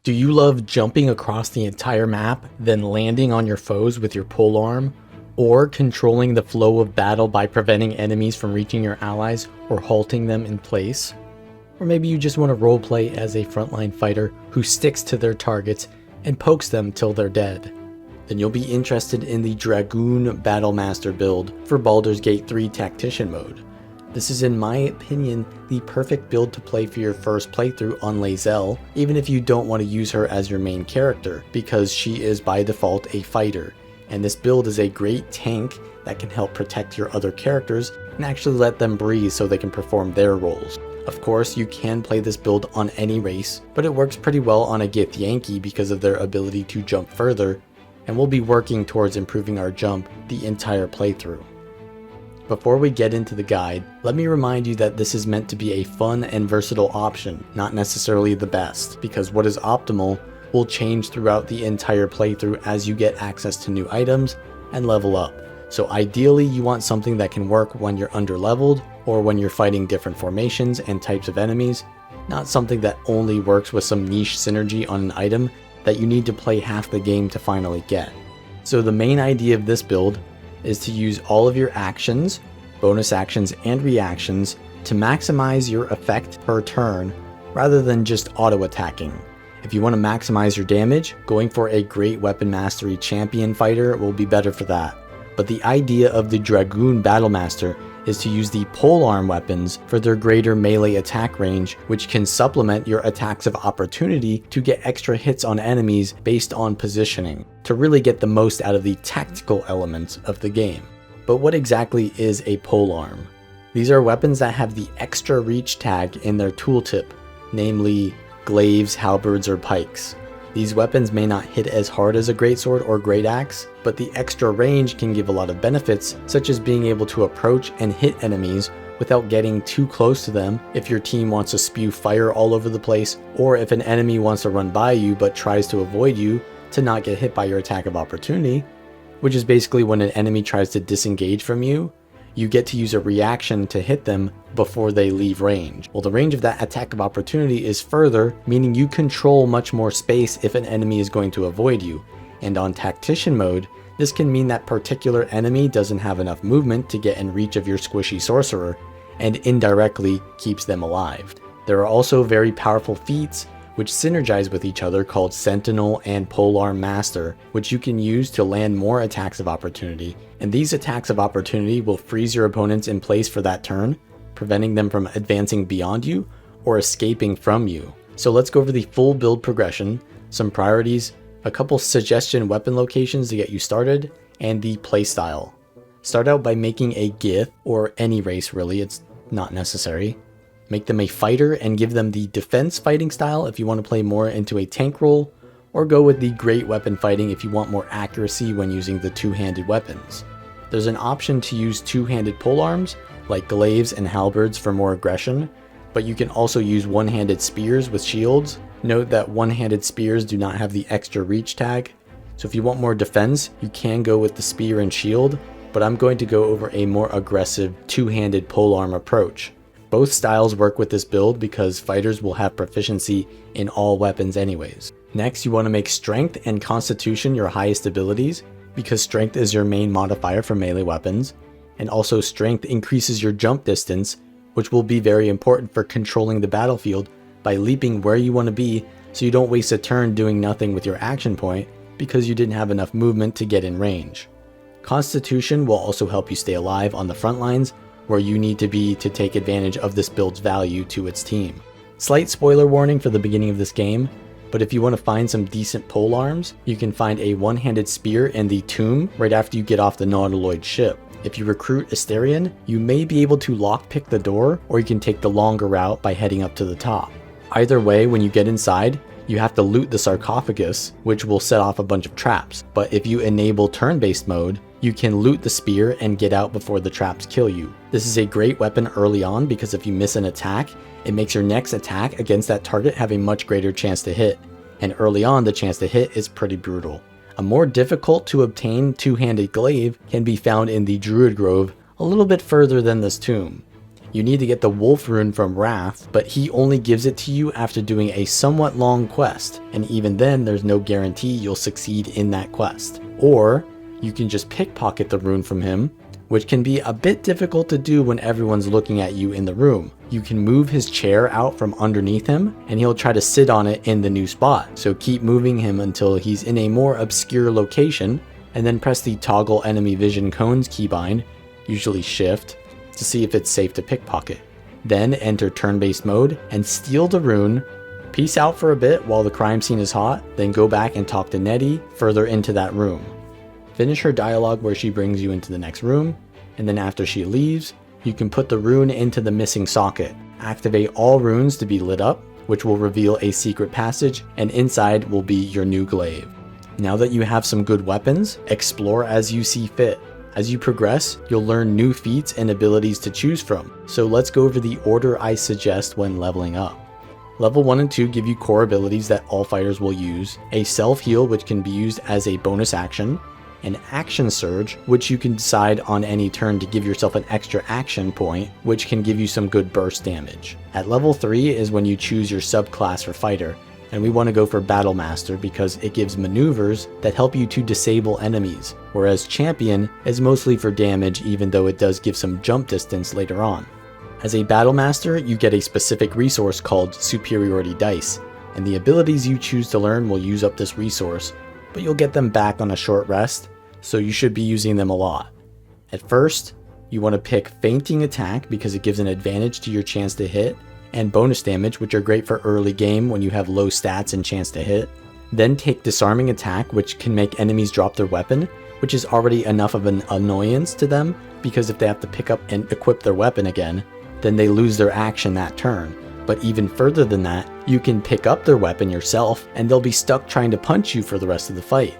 Do you love jumping across the entire map, then landing on your foes with your polearm? Or controlling the flow of battle by preventing enemies from reaching your allies or halting them in place? Or maybe you just want to roleplay as a frontline fighter who sticks to their targets and pokes them till they're dead. Then you'll be interested in the Dragoon Battlemaster build for Baldur's Gate 3 Tactician mode. This is, in my opinion, the perfect build to play for your first playthrough on Lae'Zel, even if you don't want to use her as your main character, because she is by default a fighter, and this build is a great tank that can help protect your other characters and actually let them breathe so they can perform their roles. Of course, you can play this build on any race, but it works pretty well on a Githyanki because of their ability to jump further, and we'll be working towards improving our jump the entire playthrough. Before we get into the guide, let me remind you that this is meant to be a fun and versatile option, not necessarily the best, because what is optimal will change throughout the entire playthrough as you get access to new items and level up. So ideally you want something that can work when you're underleveled or when you're fighting different formations and types of enemies, not something that only works with some niche synergy on an item that you need to play half the game to finally get. So the main idea of this build is to use all of your actions, bonus actions, and reactions to maximize your effect per turn rather than just auto-attacking. If you want to maximize your damage, going for a great weapon mastery champion fighter will be better for that. But the idea of the Dragoon Battlemaster is to use the polearm weapons for their greater melee attack range, which can supplement your attacks of opportunity to get extra hits on enemies based on positioning, to really get the most out of the tactical elements of the game. But what exactly is a polearm? These are weapons that have the extra reach tag in their tooltip, namely glaives, halberds, or pikes. These weapons may not hit as hard as a greatsword or great axe, but the extra range can give a lot of benefits, such as being able to approach and hit enemies without getting too close to them if your team wants to spew fire all over the place, or if an enemy wants to run by you but tries to avoid you to not get hit by your attack of opportunity, which is basically when an enemy tries to disengage from you, you get to use a reaction to hit them before they leave range. Well, the range of that attack of opportunity is further, meaning you control much more space if an enemy is going to avoid you. And on Tactician mode, this can mean that particular enemy doesn't have enough movement to get in reach of your squishy sorcerer, and indirectly keeps them alive. There are also very powerful feats which synergize with each other called Sentinel and Polearm Master, which you can use to land more attacks of opportunity. And these attacks of opportunity will freeze your opponents in place for that turn, preventing them from advancing beyond you or escaping from you. So let's go over the full build progression, some priorities, a couple suggestion weapon locations to get you started, and the playstyle. Start out by making a Gith, or any race really, it's not necessary. Make them a fighter and give them the defense fighting style if you want to play more into a tank role, or go with the great weapon fighting if you want more accuracy when using the two-handed weapons. There's an option to use two-handed polearms, like glaives and halberds for more aggression, but you can also use one-handed spears with shields. Note that one-handed spears do not have the extra reach tag, so if you want more defense, you can go with the spear and shield, but I'm going to go over a more aggressive two-handed polearm approach. Both styles work with this build because fighters will have proficiency in all weapons anyways. Next, you want to make Strength and Constitution your highest abilities, because Strength is your main modifier for melee weapons, and also Strength increases your jump distance, which will be very important for controlling the battlefield by leaping where you want to be so you don't waste a turn doing nothing with your action point because you didn't have enough movement to get in range. Constitution will also help you stay alive on the front lines, where you need to be to take advantage of this build's value to its team. Slight spoiler warning for the beginning of this game, but if you want to find some decent polearms, you can find a one-handed spear in the tomb right after you get off the Nautiloid ship. If you recruit Asterion, you may be able to lockpick the door, or you can take the longer route by heading up to the top. Either way, when you get inside, you have to loot the sarcophagus, which will set off a bunch of traps. But if you enable turn-based mode, you can loot the spear and get out before the traps kill you. This is a great weapon early on because if you miss an attack, it makes your next attack against that target have a much greater chance to hit. And early on, the chance to hit is pretty brutal. A more difficult to obtain two-handed glaive can be found in the Druid Grove a little bit further than this tomb. You need to get the Wolf rune from Wrath, but he only gives it to you after doing a somewhat long quest, and even then there's no guarantee you'll succeed in that quest. Or you can just pickpocket the rune from him, which can be a bit difficult to do when everyone's looking at you in the room. You can move his chair out from underneath him, and he'll try to sit on it in the new spot. So keep moving him until he's in a more obscure location, and then press the toggle enemy vision cones keybind, usually shift, to see if it's safe to pickpocket. Then enter turn-based mode and steal the rune, peace out for a bit while the crime scene is hot, then go back and talk to Nettie further into that room. Finish her dialogue where she brings you into the next room, and then after she leaves, you can put the rune into the missing socket. Activate all runes to be lit up, which will reveal a secret passage, and inside will be your new glaive. Now that you have some good weapons, explore as you see fit. As you progress, you'll learn new feats and abilities to choose from, so let's go over the order I suggest when leveling up. Level 1 and 2 give you core abilities that all fighters will use, a self-heal which can be used as a bonus action, an action surge, which you can decide on any turn to give yourself an extra action point, which can give you some good burst damage. At level 3 is when you choose your subclass for fighter, and we want to go for Battlemaster because it gives maneuvers that help you to disable enemies, whereas Champion is mostly for damage even though it does give some jump distance later on. As a Battlemaster, you get a specific resource called Superiority Dice, and the abilities you choose to learn will use up this resource, but you'll get them back on a short rest, so you should be using them a lot. At first, you want to pick Fainting Attack because it gives an advantage to your chance to hit, and bonus damage, which are great for early game when you have low stats and chance to hit. Then take Disarming Attack, which can make enemies drop their weapon, which is already enough of an annoyance to them, because if they have to pick up and equip their weapon again, then they lose their action that turn. But even further than that, you can pick up their weapon yourself, and they'll be stuck trying to punch you for the rest of the fight.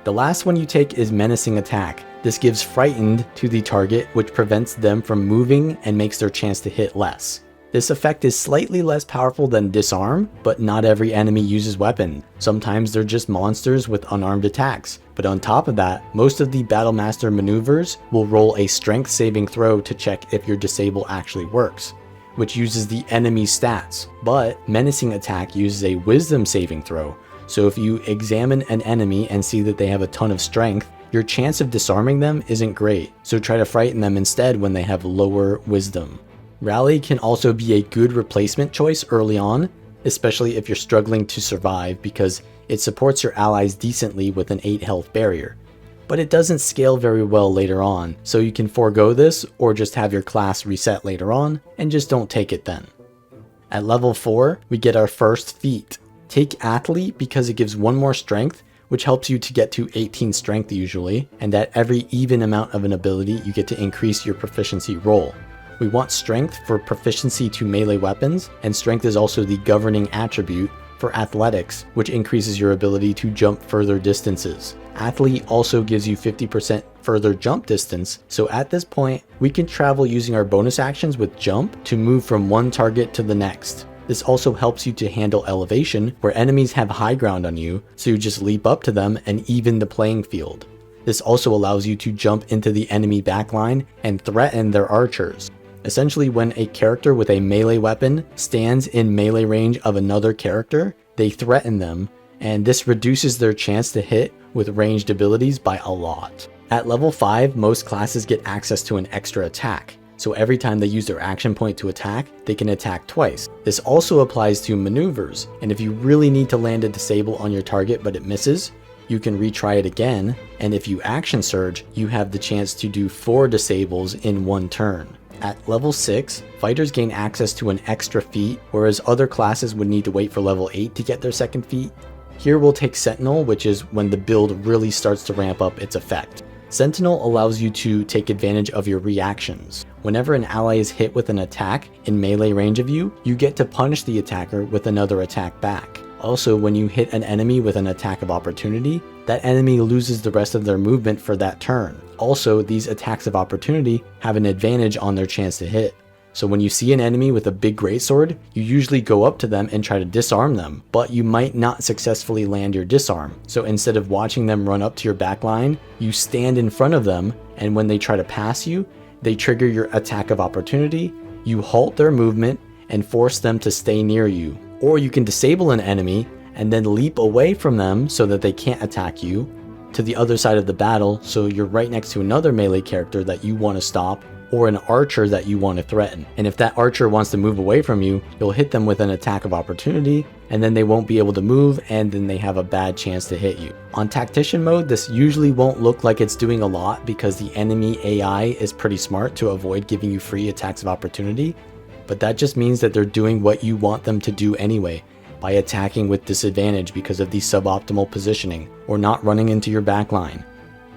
The last one you take is Menacing Attack. This gives Frightened to the target, which prevents them from moving and makes their chance to hit less. This effect is slightly less powerful than Disarm, but not every enemy uses weapon. Sometimes they're just monsters with unarmed attacks. But on top of that, most of the Battlemaster maneuvers will roll a strength saving throw to check if your disable actually works, which uses the enemy's stats. But Menacing Attack uses a wisdom saving throw. So if you examine an enemy and see that they have a ton of strength, your chance of disarming them isn't great. So try to frighten them instead when they have lower wisdom. Rally can also be a good replacement choice early on, especially if you're struggling to survive because it supports your allies decently with an 8 health barrier. But it doesn't scale very well later on, so you can forego this or just have your class reset later on and just don't take it then. At level 4, we get our first feat. Take Athlete because it gives 1 more strength, which helps you to get to 18 strength usually, and at every even amount of an ability you get to increase your proficiency roll. We want strength for proficiency to melee weapons, and strength is also the governing attribute for athletics, which increases your ability to jump further distances. Athlete also gives you 50% further jump distance, so at this point, we can travel using our bonus actions with jump to move from one target to the next. This also helps you to handle elevation, where enemies have high ground on you, so you just leap up to them and even the playing field. This also allows you to jump into the enemy backline and threaten their archers. Essentially, when a character with a melee weapon stands in melee range of another character, they threaten them, and this reduces their chance to hit with ranged abilities by a lot. At level 5, most classes get access to an extra attack, so every time they use their action point to attack, they can attack twice. This also applies to maneuvers, and if you really need to land a disable on your target but it misses, you can retry it again, and if you action surge, you have the chance to do 4 disables in one turn. At level 6, fighters gain access to an extra feat, whereas other classes would need to wait for level 8 to get their second feat. Here we'll take Sentinel, which is when the build really starts to ramp up its effect. Sentinel allows you to take advantage of your reactions. Whenever an ally is hit with an attack in melee range of you, you get to punish the attacker with another attack back. Also, when you hit an enemy with an attack of opportunity, that enemy loses the rest of their movement for that turn. Also, these attacks of opportunity have an advantage on their chance to hit. So when you see an enemy with a big greatsword, you usually go up to them and try to disarm them, but you might not successfully land your disarm. So instead of watching them run up to your backline, you stand in front of them, and when they try to pass you, they trigger your attack of opportunity, You halt their movement and force them to stay near you. Or you can disable an enemy and then leap away from them so that they can't attack you to the other side of the battle, so you're right next to another melee character that you want to stop, or an archer that you want to threaten. And if that archer wants to move away from you, you'll hit them with an attack of opportunity, and then they won't be able to move, and then they have a bad chance to hit you. On tactician mode, this usually won't look like it's doing a lot because the enemy AI is pretty smart to avoid giving you free attacks of opportunity, but that just means that they're doing what you want them to do anyway, by attacking with disadvantage because of the suboptimal positioning, or not running into your backline.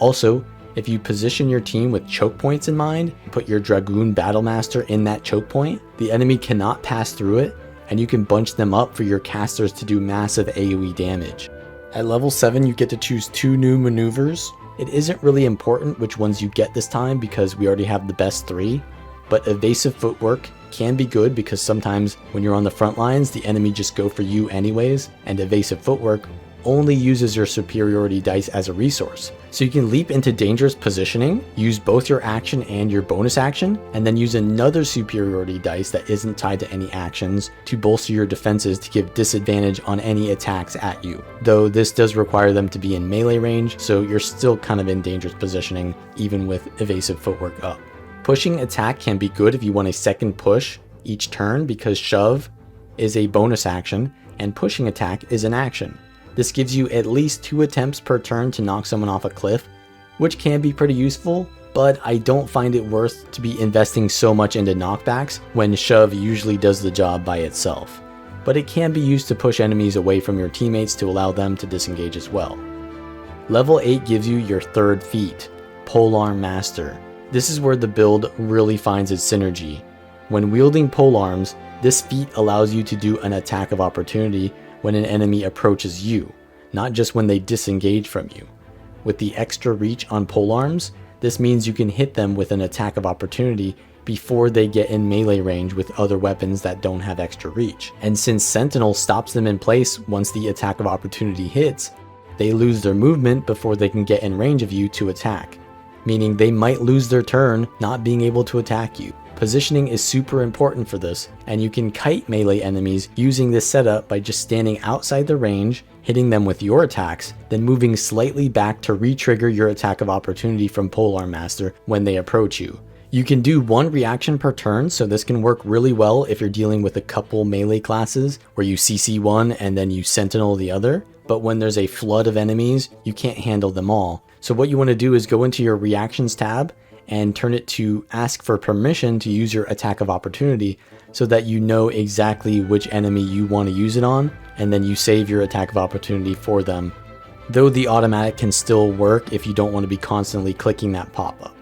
Also, if you position your team with choke points in mind, put your Dragoon Battlemaster in that choke point, the enemy cannot pass through it, and you can bunch them up for your casters to do massive AoE damage. At level 7, you get to choose 2 new maneuvers. It isn't really important which ones you get this time because we already have the best 3, but evasive footwork can be good because sometimes when you're on the front lines, the enemy just go for you anyways, and evasive footwork only uses your superiority dice as a resource. So you can leap into dangerous positioning, use both your action and your bonus action, and then use another superiority dice that isn't tied to any actions to bolster your defenses to give disadvantage on any attacks at you. Though this does require them to be in melee range, so you're still kind of in dangerous positioning even with evasive footwork up. Pushing attack can be good if you want a second push each turn because shove is a bonus action and pushing attack is an action. This gives you at least 2 attempts per turn to knock someone off a cliff, which can be pretty useful, but I don't find it worth to be investing so much into knockbacks when shove usually does the job by itself. But it can be used to push enemies away from your teammates to allow them to disengage as well. Level 8 gives you your 3rd feat, Polearm Master. This is where the build really finds its synergy. When wielding polearms, this feat allows you to do an attack of opportunity when an enemy approaches you, not just when they disengage from you. With the extra reach on polearms, this means you can hit them with an attack of opportunity before they get in melee range with other weapons that don't have extra reach. And since Sentinel stops them in place once the attack of opportunity hits, they lose their movement before they can get in range of you to attack, meaning they might lose their turn not being able to attack you. Positioning is super important for this, and you can kite melee enemies using this setup by just standing outside the range, hitting them with your attacks, then moving slightly back to re-trigger your attack of opportunity from Polearm Master when they approach you. You can do 1 reaction per turn, so this can work really well if you're dealing with a couple melee classes where you CC one and then you Sentinel the other, but when there's a flood of enemies, you can't handle them all. So what you want to do is go into your reactions tab and turn it to ask for permission to use your attack of opportunity so that you know exactly which enemy you want to use it on, and then you save your attack of opportunity for them. Though the automatic can still work if you don't want to be constantly clicking that pop-up.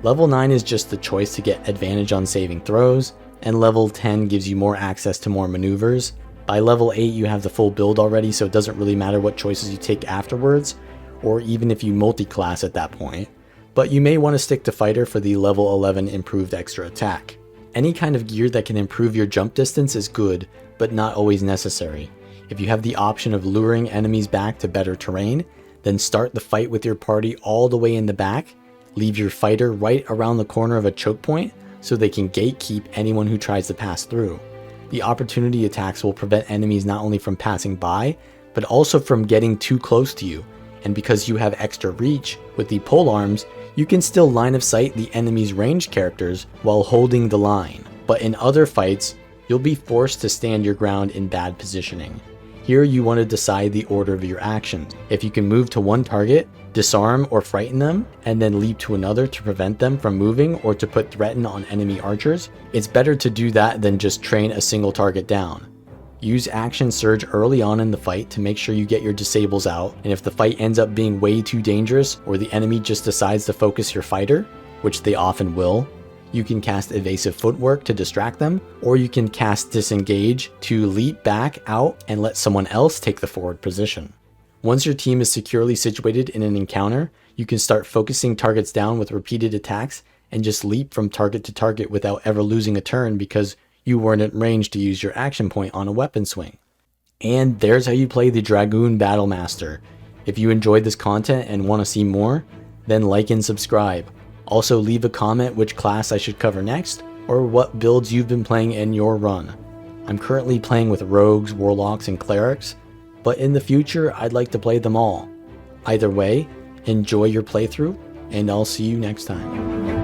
Level 9 is just the choice to get advantage on saving throws, and level 10 gives you more access to more maneuvers. By level 8 you have the full build already, so it doesn't really matter what choices you take afterwards, or even if you multi-class at that point. But you may want to stick to fighter for the level 11 improved extra attack. Any kind of gear that can improve your jump distance is good, but not always necessary. If you have the option of luring enemies back to better terrain, then start the fight with your party all the way in the back, leave your fighter right around the corner of a choke point so they can gatekeep anyone who tries to pass through. The opportunity attacks will prevent enemies not only from passing by, but also from getting too close to you, and because you have extra reach with the polearms, you can still line of sight the enemy's ranged characters while holding the line. But in other fights, you'll be forced to stand your ground in bad positioning. Here you want to decide the order of your actions. If you can move to one target, disarm or frighten them, and then leap to another to prevent them from moving or to put threaten on enemy archers, it's better to do that than just train a single target down. Use action surge early on in the fight to make sure you get your disables out, and if the fight ends up being way too dangerous or the enemy just decides to focus your fighter, which they often will, you can cast evasive footwork to distract them, or you can cast disengage to leap back out and let someone else take the forward position. Once your team is securely situated in an encounter, you can start focusing targets down with repeated attacks and just leap from target to target without ever losing a turn because you weren't at range to use your action point on a weapon swing. And there's how you play the Dragoon Battlemaster. If you enjoyed this content and want to see more, then like and subscribe. Also leave a comment which class I should cover next, or what builds you've been playing in your run. I'm currently playing with rogues, warlocks, and clerics, but in the future I'd like to play them all. Either way, enjoy your playthrough, and I'll see you next time.